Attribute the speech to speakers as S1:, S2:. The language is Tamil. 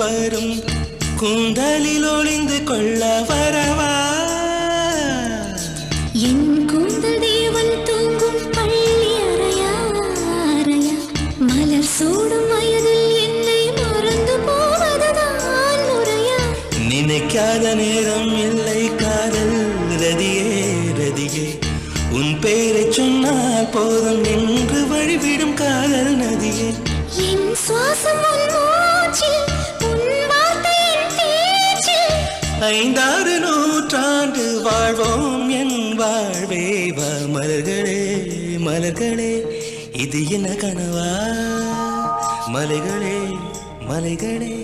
S1: வரும் கூந்தலில் ஒளிந்து கொள்ள வரவா
S2: என் கூந்தல் தேவன் தூங்கும் பள்ளி அறையா அறையா மலர் சூடும் வயதில் என்னை மறந்து போவதுதான் முறையா
S1: நினைக்காத நேரம் இல்லை காதல் ரதியே ரதியே உன் பேரை சொன்னால் போதும் என்று வழிவிடும் காதல் நதியே
S2: என் சுவாசம் உன் மூச்சில் உன் வார்த்தையின் பேச்சில்
S1: 5-6 நூற்றாண்டு வாழ்வோம் என் வாழ்வே வா மலர்களே மலர்களே இது என்ன கனவா மலைகளே மலைகளே